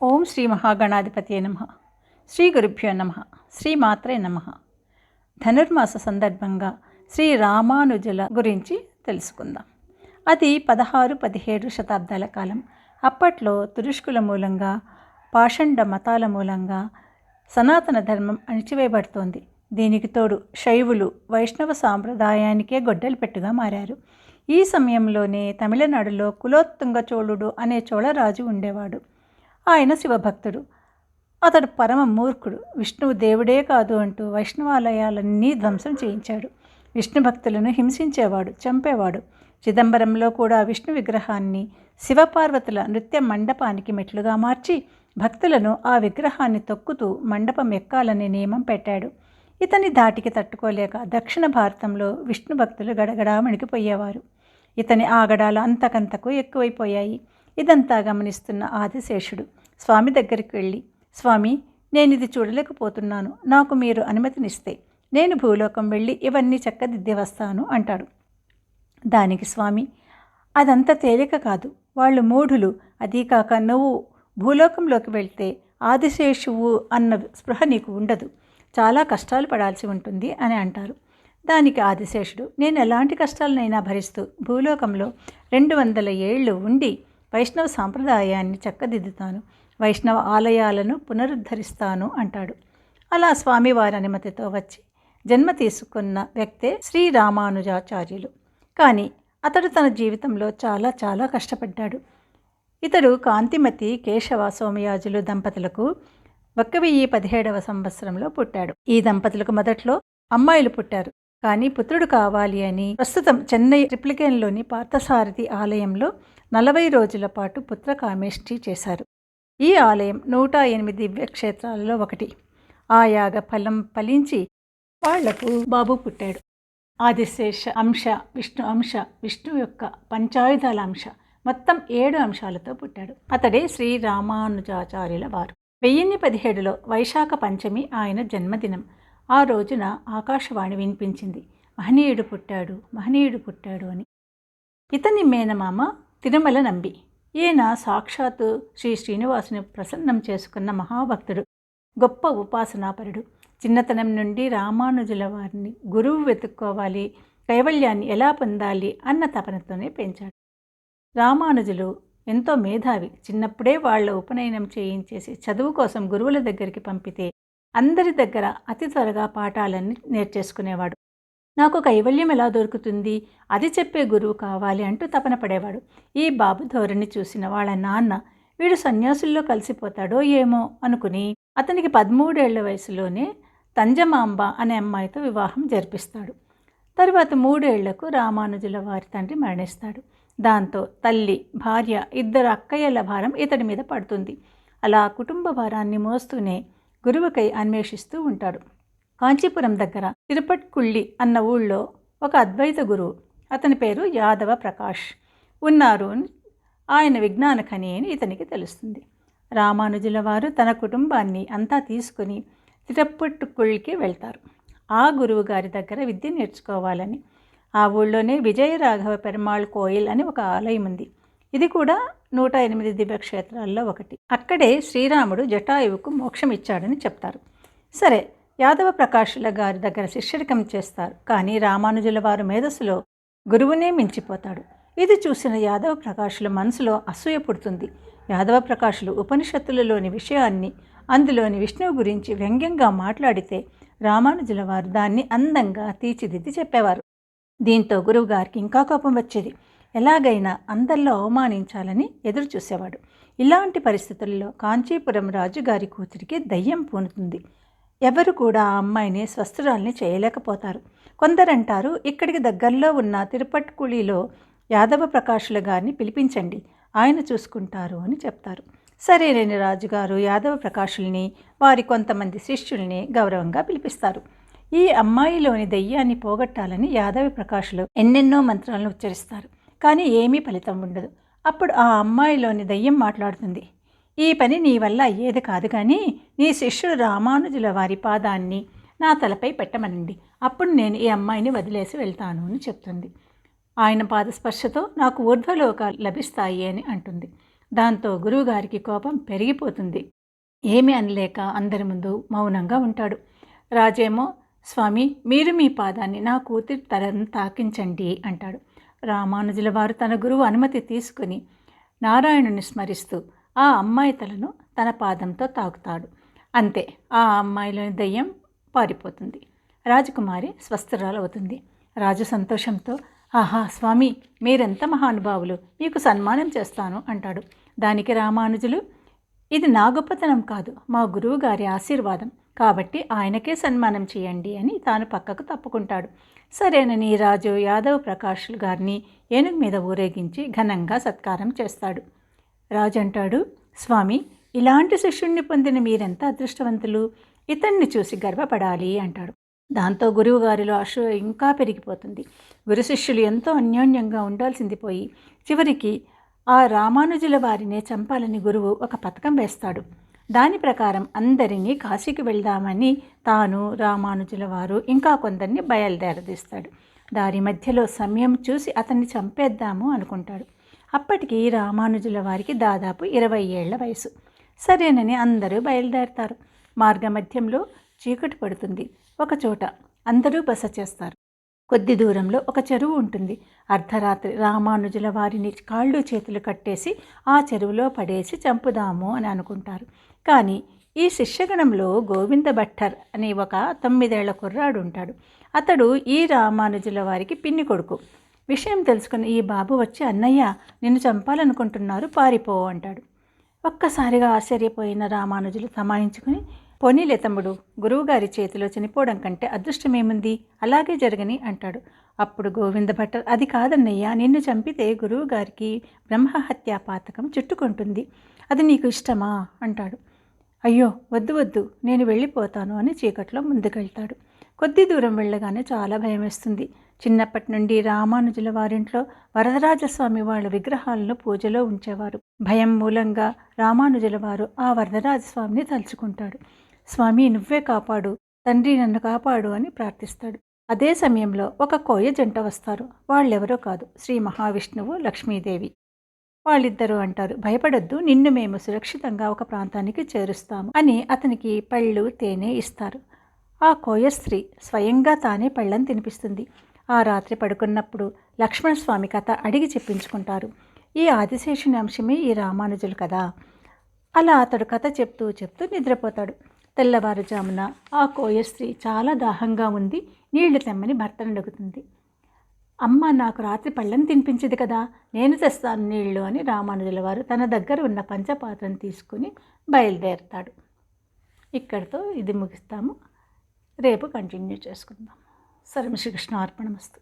ఓం శ్రీ మహాగణాధిపతయే నమః. శ్రీ గురుభ్యో నమః. శ్రీమాత్రే నమః. ధనుర్మాస సందర్భంగా శ్రీ రామానుజుల గురించి తెలుసుకుందాం. అది 16-17 శతాబ్దాల కాలం. అప్పట్లో తురుష్కుల మూలంగా, పాషండ మతాల మూలంగా సనాతన ధర్మం అణిచివేయబడుతోంది. దీనికి తోడు శైవులు వైష్ణవ సాంప్రదాయానికే గొడ్డలి పెట్టుగా మారారు. ఈ సమయంలోనే తమిళనాడులో కులోత్తుంగ చోళుడు అనే చోళరాజు ఉండేవాడు. ఆయన శివభక్తుడు. అతడు పరమ మూర్ఖుడు. విష్ణువు దేవుడే కాదు అంటూ వైష్ణవాలయాలన్నీ ధ్వంసం చేయించాడు. విష్ణు భక్తులను హింసించేవాడు, చంపేవాడు. చిదంబరంలో కూడా విష్ణు విగ్రహాన్ని శివపార్వతుల నృత్య మండపానికి మెట్లుగా మార్చి భక్తులను ఆ విగ్రహాన్ని తొక్కుతూ మండపం ఎక్కాలనే నియమం పెట్టాడు. ఇతని ధాటికి తట్టుకోలేక దక్షిణ భారతంలో విష్ణు భక్తులు గడగడా వణికిపోయేవారు. ఇతని ఆగడాలు అంతకంతకు ఎక్కువైపోయాయి. ఇదంతా గమనిస్తున్న ఆదిశేషుడు స్వామి దగ్గరికి వెళ్ళి, స్వామి, నేను ఇది చూడలేకపోతున్నాను, నాకు మీరు అనుమతినిస్తే నేను భూలోకం వెళ్ళి ఇవన్నీ చక్కదిద్దే వస్తాను అంటాడు. దానికి స్వామి, అదంత తేలిక కాదు, వాళ్ళు మూఢులు, అదీ కాక నువ్వు భూలోకంలోకి వెళ్తే ఆదిశేషువు అన్న స్పృహ నీకు ఉండదు, చాలా కష్టాలు పడాల్సి ఉంటుంది అని అంటారు. దానికి ఆదిశేషుడు, నేను ఎలాంటి కష్టాలనైనా భరిస్తూ భూలోకంలో 200 ఏళ్ళు ఉండి వైష్ణవ సాంప్రదాయాన్ని చక్కదిద్దుతాను, వైష్ణవ ఆలయాలను పునరుద్ధరిస్తాను అంటాడు. అలా స్వామివారి అనుమతితో వచ్చి జన్మ తీసుకున్న వ్యక్తే శ్రీరామానుజాచార్యులు. కానీ అతడు తన జీవితంలో చాలా చాలా కష్టపడ్డాడు. ఇతడు కాంతిమతి కేశవ సోమయాజులు దంపతులకు 1017వ సంవత్సరంలో పుట్టాడు. ఈ దంపతులకు మొదట్లో అమ్మాయిలు పుట్టారు. కానీ పుత్రుడు కావాలి అని ప్రస్తుతం చెన్నై ట్రిప్లికేన్లోని పార్థసారథి ఆలయంలో 40 రోజుల పాటు పుత్రకామేష్టి చేశారు. ఈ ఆలయం 108 దివ్యక్షేత్రాలలో ఒకటి. ఆ యాగ ఫలం ఫలించి వాళ్లకు బాబు పుట్టాడు. ఆదిశేష అంశ, విష్ణు అంశ, విష్ణు యొక్క పంచాయుధాల అంశ, మొత్తం 7 అంశాలతో పుట్టాడు. అతడే శ్రీ రామానుజాచార్యుల వారు. 1017లో వైశాఖ పంచమి ఆయన జన్మదినం. ఆ రోజున ఆకాశవాణి వినిపించింది, మహనీయుడు పుట్టాడు, మహనీయుడు పుట్టాడు అని. ఇతని మేనమామ తిరుమల నంబి. ఈయన సాక్షాత్తు శ్రీ శ్రీనివాసుని ప్రసన్నం చేసుకున్న మహాభక్తుడు, గొప్ప ఉపాసనాపరుడు. చిన్నతనం నుండి రామానుజుల వారిని గురువు వెతుక్కోవాలి, కైవల్యాన్ని ఎలా పొందాలి అన్న తపనతోనే పెంచాడు. రామానుజులు ఎంతో మేధావి. చిన్నప్పుడే వాళ్ళ ఉపనయనం చేయించేసి చదువు కోసం గురువుల దగ్గరికి పంపితే అందరి దగ్గర అతి త్వరగా పాఠాలన్నీ నేర్చేసుకునేవాడు. నాకు కైవల్యం ఎలా దొరుకుతుంది, అది చెప్పే గురువు కావాలి అంటూ తపన పడేవాడు. ఈ బాబు ధోరణి చూసిన వాళ్ళ నాన్న, వీడు సన్యాసుల్లో కలిసిపోతాడో ఏమో అనుకుని అతనికి 13 ఏళ్ల వయసులోనే తంజమాంబ అనే అమ్మాయితో వివాహం జరిపిస్తాడు. తరువాత 3 ఏళ్లకు రామానుజుల వారి తండ్రి మరణిస్తాడు. దాంతో తల్లి, భార్య, 2 అక్కయ్యల భారం ఇతడి మీద పడుతుంది. అలా కుటుంబ భారాన్ని మోస్తూనే గురువుకై అన్వేషిస్తూ ఉంటాడు. కాంచీపురం దగ్గర తిరుపట్కుళ్ళి అన్న ఊళ్ళో ఒక అద్వైత గురువు, అతని పేరు యాదవ ప్రకాష్ ఉన్నారు. ఆయన విజ్ఞాన ఖని అని ఇతనికి తెలుస్తుంది. రామానుజుల వారు తన కుటుంబాన్ని అంతా తీసుకుని తిరుపట్కుళ్ళికి వెళ్తారు. ఆ గురువు గారి దగ్గర విద్య నేర్చుకోవాలని. ఆ ఊళ్ళోనే విజయరాఘవ పెరుమాళ్ కోయిల్ అని ఒక ఆలయం ఉంది. ఇది కూడా 108 దివ్యక్షేత్రాల్లో ఒకటి. అక్కడే శ్రీరాముడు జటాయువుకు మోక్షం ఇచ్చాడని చెప్తారు. సరే, యాదవ ప్రకాశుల గారి దగ్గర శిష్యరికం చేస్తారు. కానీ రామానుజుల వారు మేధస్సులో గురువునే మించిపోతాడు. ఇది చూసిన యాదవ ప్రకాశుల మనసులో అసూయ పుడుతుంది. యాదవ ప్రకాశులు ఉపనిషత్తులలోని విషయాన్ని, అందులోని విష్ణువు గురించి వ్యంగ్యంగా మాట్లాడితే రామానుజుల వారు దాన్ని అందంగా తీర్చిదిద్ది చెప్పేవారు. దీంతో గురువుగారికి ఇంకా కోపం వచ్చేది. ఎలాగైనా అందరిలో అవమానించాలని ఎదురు చూసేవాడు. ఇలాంటి పరిస్థితుల్లో కాంచీపురం రాజుగారి కూతురికి దయ్యం పూనుతుంది. ఎవరు కూడా ఆ అమ్మాయిని స్వస్థురాల్ని చేయలేకపోతారు. కొందరంటారు, ఇక్కడికి దగ్గరలో ఉన్న తిరుపట్కుళిలో యాదవ ప్రకాశుల గారిని పిలిపించండి, ఆయన చూసుకుంటారు అని చెప్తారు. సరేనని రాజుగారు యాదవ ప్రకాశుల్ని, వారి కొంతమంది శిష్యుల్ని గౌరవంగా పిలిపిస్తారు. ఈ అమ్మాయిలోని దయ్యాన్ని పోగొట్టాలని యాదవ ప్రకాశులు ఎన్నెన్నో మంత్రాలను ఉచ్చరిస్తారు. కానీ ఏమీ ఫలితం ఉండదు. అప్పుడు ఆ అమ్మాయిలోని దయ్యం మాట్లాడుతుంది, ఈ పని నీ వల్ల అయ్యేది కాదు, కానీ నీ శిష్యుడు రామానుజుల వారి పాదాన్ని నా తలపై పెట్టమనండి, అప్పుడు నేను ఈ అమ్మాయిని వదిలేసి వెళ్తాను అని చెప్తుంది. ఆయన పాదస్పర్శతో నాకు ఊర్ధ్వలోకాలు లభిస్తాయి అని అంటుంది. దాంతో గురువుగారికి కోపం పెరిగిపోతుంది. ఏమీ అనలేక అందరి ముందు మౌనంగా ఉంటాడు. రాజేమో, స్వామి, మీరు మీ పాదాన్ని నా కూతురి తలను తాకించండి అంటాడు. రామానుజుల వారు తన గురువు అనుమతి తీసుకుని నారాయణుని స్మరిస్తూ ఆ అమ్మాయి తలను తన పాదంతో తాకుతాడు. అంతే, ఆ అమ్మాయిలోని దయ్యం పారిపోతుంది. రాజకుమారి స్వస్థరాలవుతుంది. రాజు సంతోషంతో, ఆహా స్వామి, మీరెంత మహానుభావులు, మీకు సన్మానం చేస్తాను అంటాడు. దానికి రామానుజులు, ఇది నా గొప్పతనం కాదు, మా గురువు గారి ఆశీర్వాదం, కాబట్టి ఆయనకే సన్మానం చేయండి అని తాను పక్కకు తప్పుకుంటాడు. సరేనని రాజు యాదవ్ ప్రకాష్ గారిని ఏనుగు మీద ఊరేగించి ఘనంగా సత్కారం చేస్తాడు. రాజు అంటాడు, స్వామి, ఇలాంటి శిష్యుణ్ణి పొందిన మీరెంత అదృష్టవంతులు, ఇతన్ని చూసి గర్వపడాలి అంటాడు. దాంతో గురువుగారిలో అసూయ ఇంకా పెరిగిపోతుంది. గురు శిష్యులు ఎంతో అన్యోన్యంగా ఉండాల్సింది పోయి చివరికి ఆ రామానుజుల వారినే చంపాలని గురువు ఒక పథకం వేస్తాడు. దాని ప్రకారం అందరినీ కాశీకి వెళ్దామని తాను, రామానుజుల వారు ఇంకా కొందరిని బయలుదేరదీస్తాడు. దారి మధ్యలో సమయం చూసి అతన్ని చంపేద్దాము అనుకుంటాడు. అప్పటికి రామానుజుల వారికి దాదాపు 20 ఏళ్ల వయసు. సరేనని అందరూ బయలుదేరతారు. మార్గమధ్యంలో చీకటి పడుతుంది. ఒకచోట అందరూ బస చేస్తారు. కొద్ది దూరంలో ఒక చెరువు ఉంటుంది. అర్ధరాత్రి రామానుజుల వారిని కాళ్ళు చేతులు కట్టేసి ఆ చెరువులో పడేసి చంపుదాము అని అనుకుంటారు. కానీ ఈ శిష్యగణంలో గోవింద భట్టర్ అనే ఒక 9 ఏళ్ల కుర్రాడు ఉంటాడు. అతడు ఈ రామానుజుల వారికి పిన్ని కొడుకు. విషయం తెలుసుకుని ఈ బాబు వచ్చి, అన్నయ్య, నిన్ను చంపాలనుకుంటున్నారు, పారిపో అంటాడు. ఒక్కసారిగా ఆశ్చర్యపోయిన రామానుజులు తమాయించుకుని, పోనీలే తమ్ముడు, గురువుగారి చేతిలో చనిపోవడం కంటే అదృష్టమేముంది, అలాగే జరగని అంటాడు. అప్పుడు గోవింద భట్టర్, అది కాదన్నయ్య, నిన్ను చంపితే గురువుగారికి బ్రహ్మహత్యా పాతకం చుట్టుకుంటుంది, అది నీకు ఇష్టమా అంటాడు. అయ్యో, వద్దు వద్దు, నేను వెళ్ళిపోతాను అని చీకట్లో ముందుకెళ్తాడు. కొద్ది దూరం వెళ్ళగానే చాలా భయం వేస్తుంది. చిన్నప్పటి నుండి రామానుజుల వారింట్లో వరదరాజస్వామి వాళ్ళ విగ్రహాలను పూజలో ఉంచేవారు. భయం మూలంగా రామానుజుల వారు ఆ వరదరాజస్వామిని తలుచుకుంటాడు. స్వామి, నువ్వే కాపాడు, తండ్రి నన్ను కాపాడు అని ప్రార్థిస్తాడు. అదే సమయంలో ఒక కోయ జంట వస్తారు. వాళ్ళెవరో కాదు, శ్రీ మహావిష్ణువు, లక్ష్మీదేవి. వాళ్ళిద్దరూ అంటారు, భయపడొద్దు, నిన్ను మేము సురక్షితంగా ఒక ప్రాంతానికి చేరుస్తాము అని అతనికి పళ్ళు, తేనె ఇస్తారు. ఆ కోయ స్త్రీ స్వయంగా తానే పళ్ళని తినిపిస్తుంది. ఆ రాత్రి పడుకున్నప్పుడు లక్ష్మణస్వామి కథ అడిగి చెప్పించుకుంటారు. ఈ ఆదిశేషుని అంశమే ఈ రామానుజులు కదా. అలా అతడు కథ చెప్తూ చెప్తూ నిద్రపోతాడు. తెల్లవారుజామున ఆ కోయ స్త్రీ చాలా దాహంగా ఉంది, నీళ్లు తెమ్మని భర్తను అడుగుతుంది. అమ్మ నాకు రాత్రి పళ్ళని తినిపించింది కదా, నేను తెస్తాను నీళ్లు అని రామానుజుల వారు తన దగ్గర ఉన్న పంచపాత్రను తీసుకుని బయలుదేరుతాడు. ఇక్కడితో ఇది ముగిస్తాము. రేపు కంటిన్యూ చేసుకుందాం. సర్వం శ్రీకృష్ణ అర్పణమస్తు.